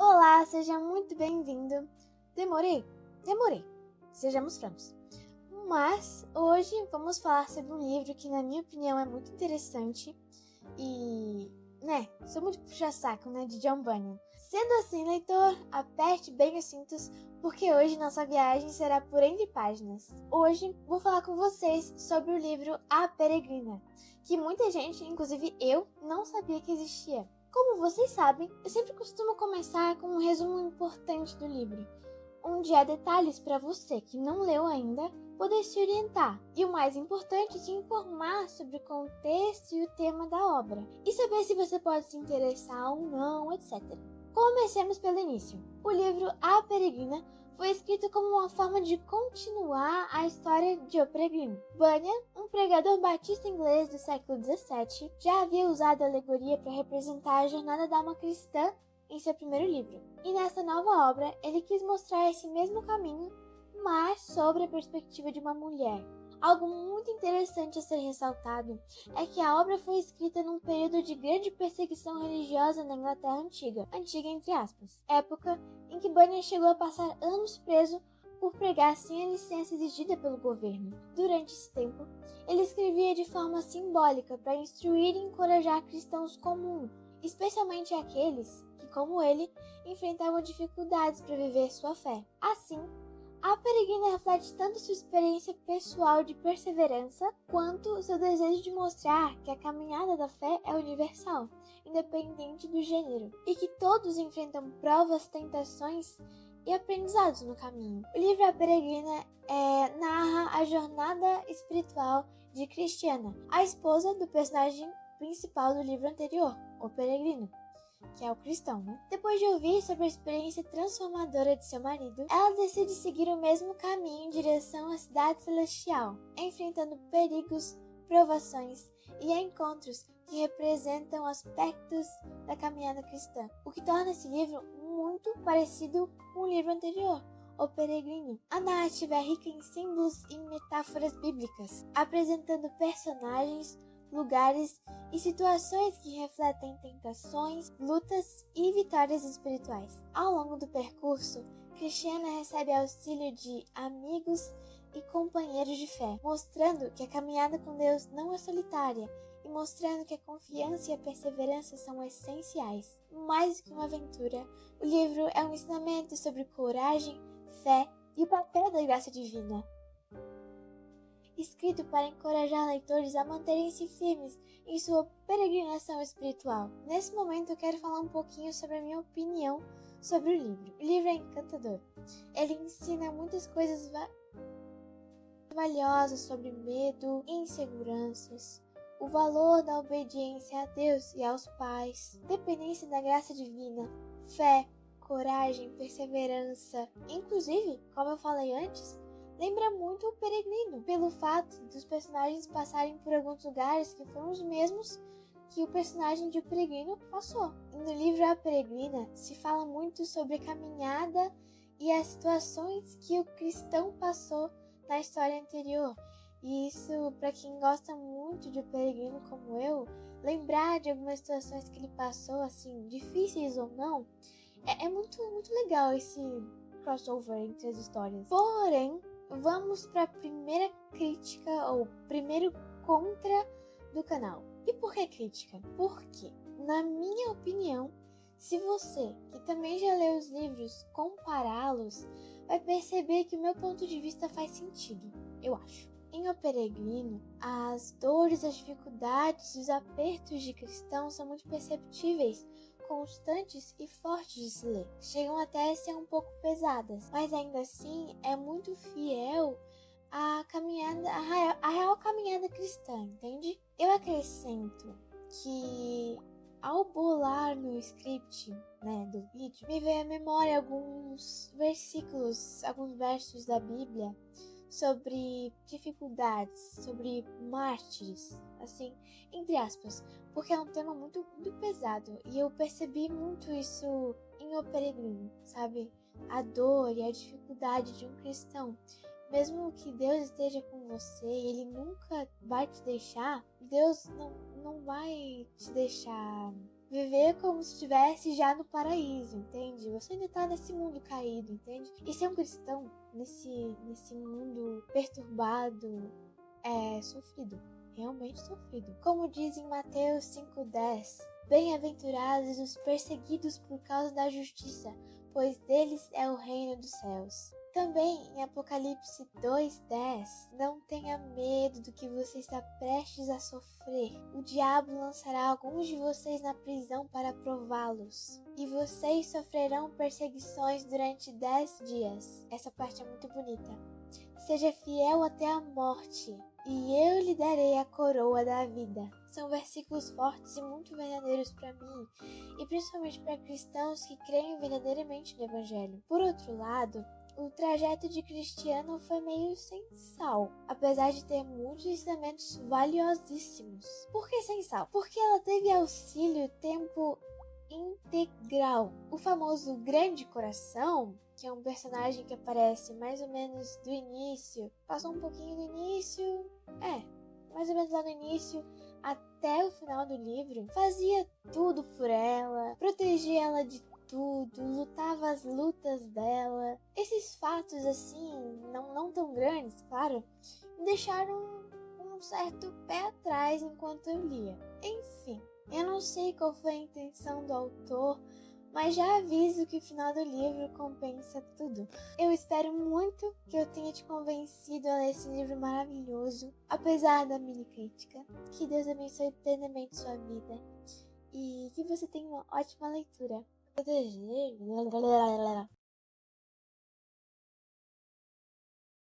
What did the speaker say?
Olá, seja muito bem-vindo. Demorei, sejamos francos. Mas hoje vamos falar sobre um livro que, na minha opinião, é muito interessante e, sou muito puxa-saco, de John Bunyan. Sendo assim, leitor, aperte bem os cintos, porque hoje nossa viagem será por entre páginas. Hoje vou falar com vocês sobre o livro A Peregrina, que muita gente, inclusive eu, não sabia que existia. Como vocês sabem, eu sempre costumo começar com um resumo importante do livro, onde há detalhes para você que não leu ainda poder se orientar e, o mais importante, se informar sobre o contexto e o tema da obra e saber se você pode se interessar ou não, etc. Comecemos pelo início. O livro A Peregrina foi escrito como uma forma de continuar a história de O Peregrino. Bunyan, um pregador batista inglês do século XVII, já havia usado a alegoria para representar a jornada da alma cristã em seu primeiro livro. E nessa nova obra, ele quis mostrar esse mesmo caminho, mas sobre a perspectiva de uma mulher. Algo muito interessante a ser ressaltado é que a obra foi escrita num período de grande perseguição religiosa na Inglaterra antiga entre aspas, época em que Bunyan chegou a passar anos preso por pregar sem a licença exigida pelo governo. Durante esse tempo, ele escrevia de forma simbólica para instruir e encorajar cristãos comuns, especialmente aqueles que, como ele, enfrentavam dificuldades para viver sua fé. Assim, A Peregrina reflete tanto sua experiência pessoal de perseverança, quanto seu desejo de mostrar que a caminhada da fé é universal, independente do gênero, e que todos enfrentam provas, tentações e aprendizados no caminho. O livro A Peregrina narra a jornada espiritual de Christiana, a esposa do personagem principal do livro anterior, O Peregrino, que é o cristão, Depois de ouvir sobre a experiência transformadora de seu marido, ela decide seguir o mesmo caminho em direção à cidade celestial, enfrentando perigos, provações e encontros que representam aspectos da caminhada cristã, o que torna esse livro muito parecido com o livro anterior, O Peregrino. A narrativa é rica em símbolos e metáforas bíblicas, apresentando personagens, lugares e situações que refletem tentações, lutas e vitórias espirituais. Ao longo do percurso, Christiana recebe auxílio de amigos e companheiros de fé, mostrando que a caminhada com Deus não é solitária e mostrando que a confiança e a perseverança são essenciais. Mais do que uma aventura, o livro é um ensinamento sobre coragem, fé e o papel da graça divina, escrito para encorajar leitores a manterem-se firmes em sua peregrinação espiritual. Nesse momento eu quero falar um pouquinho sobre a minha opinião sobre o livro. O livro é encantador. Ele ensina muitas coisas valiosas sobre medo, inseguranças, o valor da obediência a Deus e aos pais, dependência da graça divina, fé, coragem, perseverança. Inclusive, como eu falei antes, lembra muito O Peregrino, pelo fato dos personagens passarem por alguns lugares que foram os mesmos que o personagem de O Peregrino passou. E no livro A Peregrina se fala muito sobre a caminhada e as situações que o cristão passou na história anterior. E isso, para quem gosta muito de O Peregrino como eu, lembrar de algumas situações que ele passou, assim, difíceis ou não, é muito, muito legal esse crossover entre as histórias. Porém, vamos para a primeira crítica, ou primeiro contra do canal. E por que crítica? Porque, na minha opinião, se você, que também já leu os livros, compará-los, vai perceber que o meu ponto de vista faz sentido, eu acho. Em O Peregrino, as dores, as dificuldades e os apertos de cristão são muito perceptíveis, constantes e fortes de se ler. Chegam até a ser um pouco pesadas, mas ainda assim é muito fiel à caminhada, à real caminhada cristã, entende? Eu acrescento que ao bolar no script, do vídeo, me veio à memória alguns versículos, alguns versos da Bíblia sobre dificuldades, sobre mártires, assim, entre aspas, porque é um tema muito, muito pesado e eu percebi muito isso em O Peregrino, sabe? A dor e a dificuldade de um cristão. Mesmo que Deus esteja com você e Ele nunca vai te deixar, Deus não vai te deixar viver como se estivesse já no paraíso, entende? Você ainda tá nesse mundo caído, entende? E ser um cristão nesse mundo perturbado é sofrido, realmente sofrido. Como diz em Mateus 5,10, bem-aventurados os perseguidos por causa da justiça, pois deles é o reino dos céus. Também em Apocalipse 2,10, não tenha medo do que você está prestes a sofrer. O diabo lançará alguns de vocês na prisão para prová-los, e vocês sofrerão perseguições durante 10 dias. Essa parte é muito bonita. Seja fiel até a morte, e eu lhe darei a coroa da vida. São versículos fortes e muito verdadeiros para mim, e principalmente para cristãos que creem verdadeiramente no Evangelho. Por outro lado, o trajeto de Cristiano foi meio sem sal, apesar de ter muitos ensinamentos valiosíssimos. Por que sem sal? Porque ela teve auxílio tempo integral. O famoso Grande Coração, que é um personagem que aparece mais ou menos do início, passou um pouquinho do início, mais ou menos lá no início, até o final do livro, fazia tudo por ela, protegia ela de tudo, lutava as lutas dela. Esses fatos assim, não tão grandes, claro, me deixaram um certo pé atrás enquanto eu lia. Enfim, eu não sei qual foi a intenção do autor, mas já aviso que o final do livro compensa tudo. Eu espero muito que eu tenha te convencido a ler esse livro maravilhoso, apesar da mini crítica. Que Deus abençoe plenamente sua vida e que você tenha uma ótima leitura.